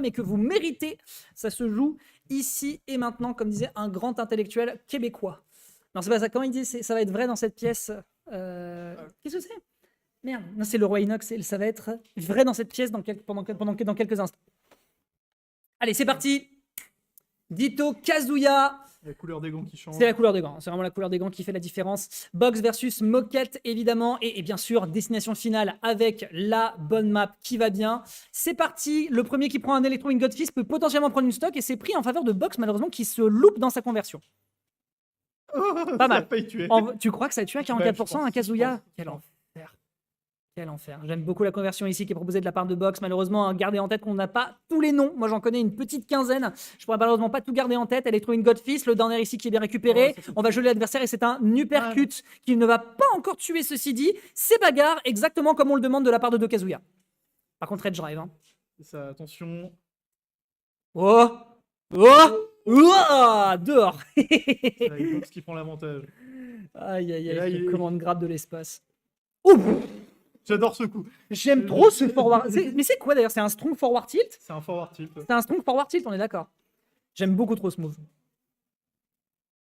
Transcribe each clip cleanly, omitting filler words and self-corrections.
mais que vous méritez. Ça se joue ici et maintenant, comme disait un grand intellectuel québécois. Non, c'est pas ça. Comment il dit? Ça va être vrai dans cette pièce. Qu'est-ce que c'est? Merde. Non, c'est le roi Inox. Ça va être vrai dans cette pièce dans quelques instants. Allez, c'est parti. Ditto Kazuya. La couleur des gants qui change. C'est la couleur des gants. C'est vraiment la couleur des gants qui fait la différence. Box versus Moquette, évidemment. Et bien sûr, destination finale avec la bonne map qui va bien. C'est parti. Le premier qui prend un Electro Wing Godfist peut potentiellement prendre une stock. Et c'est pris en faveur de Box, malheureusement, qui se loupe dans sa conversion. Pas mal. Tu crois que ça a tué à 44% un Kazuya? Quel enfer. Quel enfer. J'aime beaucoup la conversion ici qui est proposée de la part de Box. Malheureusement, gardez en tête qu'on n'a pas tous les noms. Moi, j'en connais une petite quinzaine. Je pourrais malheureusement pas tout garder en tête. Elle est trouvé une Godfist, le dernier ici qui est bien récupéré. On va geler l'adversaire et c'est un uppercut qui ne va pas encore tuer ceci dit. C'est bagarre exactement comme on le demande de la part de Kazuya. Par contre, Edge Drive. C'est ça, attention. Oh! Dehors. C'est la Xbox qui prend l'avantage. Aïe, aïe, là, aïe. il Commande grab de l'espace. Ouf! J'adore ce coup. J'aime trop ce forward. Mais c'est quoi d'ailleurs? C'est un strong forward tilt? C'est un forward tilt. C'est un strong forward tilt, on est d'accord. J'aime beaucoup trop ce move.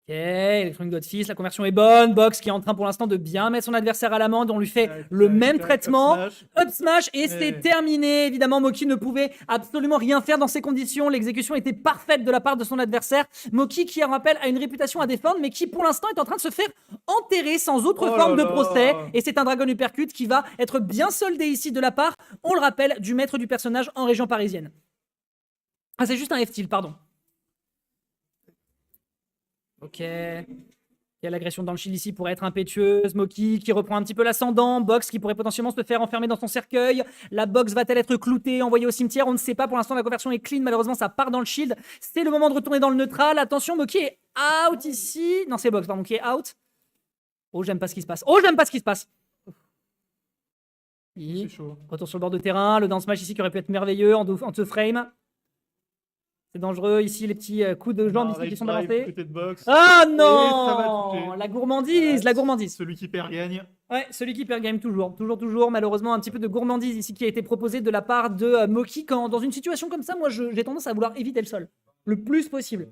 Ok, Electronic Godfist, la conversion est bonne. Box qui est en train pour l'instant de bien mettre son adversaire à l'amende. On lui fait le même traitement. Up smash et c'est terminé. Évidemment, Moki ne pouvait absolument rien faire dans ces conditions. L'exécution était parfaite de la part de son adversaire. Moki qui, en rappel, a une réputation à défendre, mais qui pour l'instant est en train de se faire enterrer sans autre forme de procès. Et c'est un Dragon Uppercut qui va être bien soldé ici de la part, on le rappelle, du maître du personnage en région parisienne. Ah, c'est juste un F-tilt, pardon. Ok. Il y a l'agression dans le shield ici pourrait être impétueuse. Moki qui reprend un petit peu l'ascendant. Box qui pourrait potentiellement se faire enfermer dans son cercueil. La box va-t-elle être cloutée, envoyée au cimetière? On ne sait pas. Pour l'instant, la conversion est clean. Malheureusement, ça part dans le shield. C'est le moment de retourner dans le neutral. Attention, Moki est out ici. Non, c'est Box, pardon, qui est out. Oh, j'aime pas ce qui se passe. Oh, j'aime pas ce qui se passe. C'est chaud. Retour sur le bord de terrain. Le down smash ici qui aurait pu être merveilleux en deux frames. C'est dangereux ici, les petits coups de jambes ici qui sont balancés. Ah non! La gourmandise, la gourmandise. Celui qui perd gagne. Ouais, celui qui perd gagne toujours. Toujours. Malheureusement, un petit peu de gourmandise ici qui a été proposé de la part de Moki. Quand dans une situation comme ça, moi j'ai tendance à vouloir éviter le sol. Le plus possible.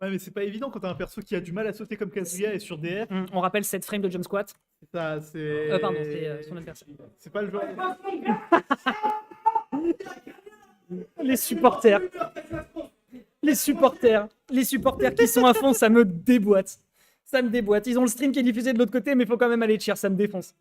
Ouais, mais c'est pas évident quand t'as un perso qui a du mal à sauter comme Kazuya et sur DF. On rappelle cette frame de jump squat. Ça, c'est. Pardon, c'est son adversaire. C'est pas le genre. Les supporters. Les supporters qui sont à fond, ça me déboîte. Ça me déboîte. Ils ont le stream qui est diffusé de l'autre côté, mais il faut quand même aller cheer, ça me défonce.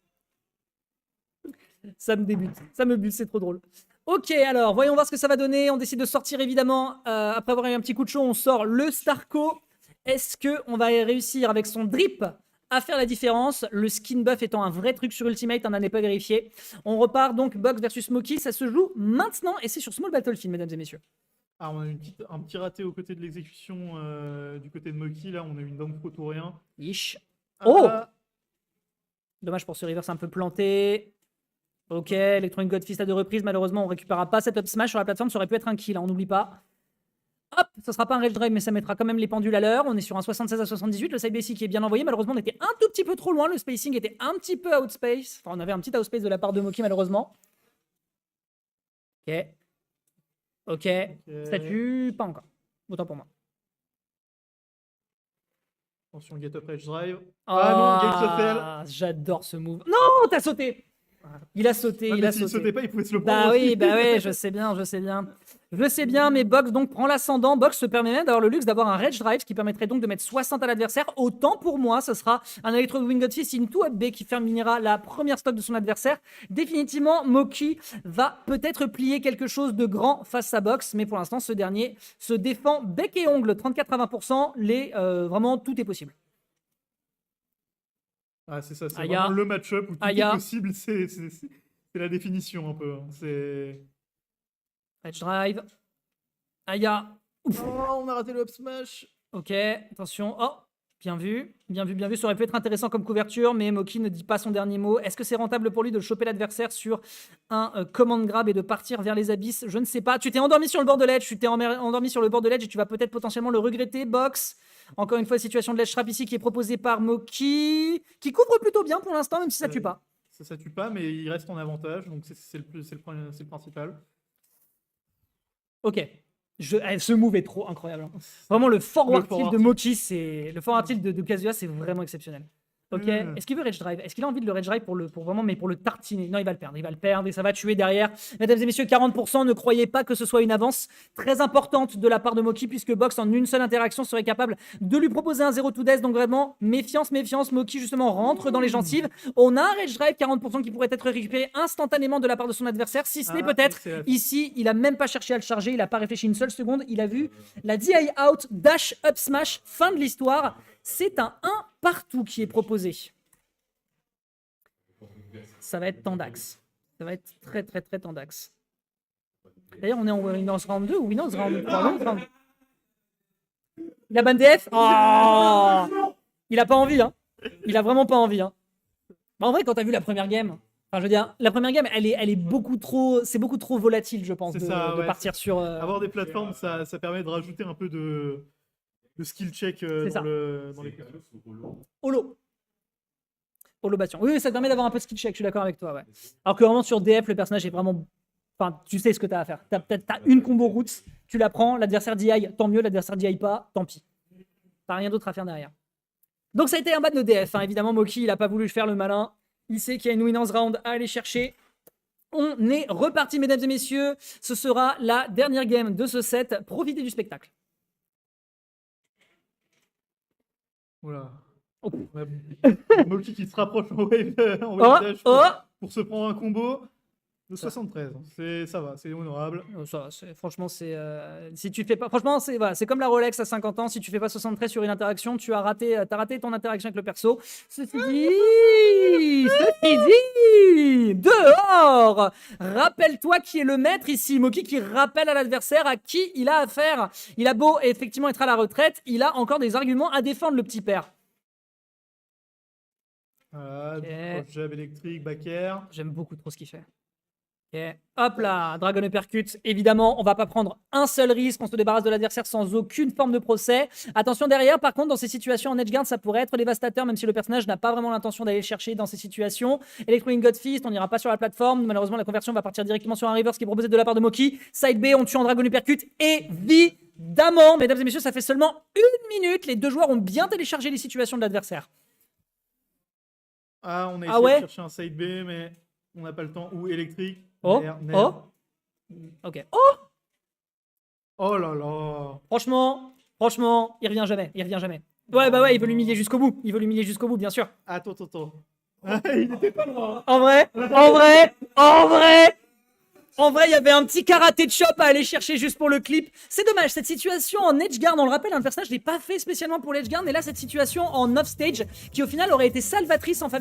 Ça me débute, ça me bute, c'est trop drôle. Ok, alors, voyons voir ce que ça va donner. On décide de sortir, évidemment, après avoir eu un petit coup de chaud, on sort le Starco. Est-ce qu'on va réussir avec son drip à faire la différence? Le skin buff étant un vrai truc sur Ultimate, on n'en est pas vérifié. On repart donc Box versus Moki, ça se joue maintenant, et c'est sur Small Battlefield, mesdames et messieurs. Ah, on a un petit raté au côté de l'exécution du côté de Moki. Là, on a eu une down pro tout rien. Ish. Oh! Dommage pour ce reverse un peu planté. Ok, Electronic Godfist à 2 reprises. Malheureusement, on récupérera pas cet up smash sur la plateforme. Ça aurait pu être un kill, hein, on n'oublie pas. Hop, ça sera pas un rage drive, mais ça mettra quand même les pendules à l'heure. On est sur un 76 à 78. Le side basic qui est bien envoyé. Malheureusement, on était un tout petit peu trop loin. Le spacing était un petit peu outspace. Enfin, on avait un petit outspace de la part de Moki, malheureusement. Ok. Statut, pas encore. Autant pour moi. Attention, get up edge drive. Ah non, j'adore ce move. Non, t'as sauté. Il a sauté, il a sauté. S'il sautait pas, il pouvait se le prendre. Bah oui, je sais bien. Je sais bien, mais Box donc prend l'ascendant. Box se permet même d'avoir le luxe d'avoir un Rage Drive, ce qui permettrait donc de mettre 60 à l'adversaire. Autant pour moi, ce sera un Electro Wing Godfist into up B qui terminera la première stock de son adversaire. Définitivement, Moki va peut-être plier quelque chose de grand face à Box, mais pour l'instant, ce dernier se défend bec et ongle, 34 à 20%. Vraiment, tout est possible. Ah, c'est ça, c'est vraiment le match-up où tout est possible, c'est la définition un peu. C'est. Edge drive. Aya. Oh, on a raté le up smash. Ok, attention. Oh, bien vu. Ça aurait pu être intéressant comme couverture, mais Moki ne dit pas son dernier mot. Est-ce que c'est rentable pour lui de choper l'adversaire sur un command grab et de partir vers les abysses? Je ne sais pas. Tu t'es endormi sur le bord de l'edge. Et tu vas peut-être potentiellement le regretter, Box. Encore une fois, situation de ledge trap ici qui est proposée par Moki, qui couvre plutôt bien pour l'instant, même si ça tue pas. Ça tue pas, mais il reste en avantage, donc c'est le principal. Ok. Ce move est trop incroyable. Hein. Vraiment, le forward tilt de Moki, le forward tilt de Kazuya, c'est vraiment exceptionnel. Ok. Est-ce qu'il veut rage drive? Est-ce qu'il a envie de le rage drive pour le tartiner? Non, il va le perdre. Il va le perdre et ça va tuer derrière. Mesdames et messieurs, 40%. Ne croyez pas que ce soit une avance très importante de la part de Moki, puisque Box, en une seule interaction, serait capable de lui proposer un 0 to death. Donc vraiment, méfiance. Moki, justement, rentre dans les gencives. On a un rage drive 40% qui pourrait être récupéré instantanément de la part de son adversaire. Si ce n'est peut-être ici, il a même pas cherché à le charger. Il a pas réfléchi une seule seconde. Il a vu la DI out, dash up smash, fin de l'histoire. C'est un 1 partout qui est proposé. Ça va être tendax. Ça va être très tendax. D'ailleurs, on est en Winners Round 2 ou Winners Round 3 Il a ban DF. Oh, il a pas envie. Hein. Il a vraiment pas envie. Hein. En vrai, quand t'as vu la première game, enfin, je veux dire, la première game, elle est beaucoup trop, c'est beaucoup trop volatile, je pense, de partir sur. Avoir des plateformes, ça permet de rajouter un peu de skill check dans les questions. Holo Bastion. Oui, ça te permet d'avoir un peu de skill check, je suis d'accord avec toi. Ouais. Alors que vraiment sur DF, le personnage est vraiment. Enfin, tu sais ce que tu as à faire. T'as une combo route, tu la prends, l'adversaire DI, tant mieux, l'adversaire DI pas, tant pis. T'as rien d'autre à faire derrière. Donc ça a été un ban de DF. Hein. Évidemment, Moki, il a pas voulu faire le malin. Il sait qu'il y a une winners round à aller chercher. On est reparti, mesdames et messieurs. Ce sera la dernière game de ce set. Profitez du spectacle. Voilà. Oh. Moki qui se rapproche en wave dash pour se prendre un combo de 73. Ça va, c'est honorable. Ça, franchement, si tu fais pas, franchement, c'est comme la Rolex à 50 ans. Si tu fais pas 73 sur une interaction, tu as raté ton interaction avec le perso. Ceci dit, dehors. Rappelle-toi qui est le maître ici. Moki qui rappelle à l'adversaire à qui il a affaire. Il a beau effectivement être à la retraite, il a encore des arguments à défendre, le petit père. Voilà, jab électrique, back air. J'aime beaucoup trop ce qu'il fait. Okay. Hop là, Dragon Uppercut. Évidemment, on va pas prendre un seul risque. On se débarrasse de l'adversaire sans aucune forme de procès. Attention derrière, par contre, dans ces situations en edgeguard, ça pourrait être dévastateur, même si le personnage n'a pas vraiment l'intention d'aller le chercher dans ces situations. Electro God Fist, on n'ira pas sur la plateforme. Malheureusement, la conversion va partir directement sur un reverse qui est proposé de la part de Moki. Side B, on tue en Dragon Uppercut. Évidemment, mesdames et messieurs, ça fait seulement 1 minute. Les deux joueurs ont bien téléchargé les situations de l'adversaire. On a essayé de chercher un side B, mais on n'a pas le temps. Ou électrique. Merde. Ok. Oh là là. Franchement, il revient jamais. Ouais, il veut l'humilier jusqu'au bout. Bien sûr. Attends. Il n'était pas là. En vrai, il y avait un petit karaté de chop à aller chercher juste pour le clip. C'est dommage, cette situation en edgeguard, on le rappelle, un personnage n'est pas fait spécialement pour l'edgeguard, mais là, cette situation en offstage, qui au final aurait été salvatrice en faveur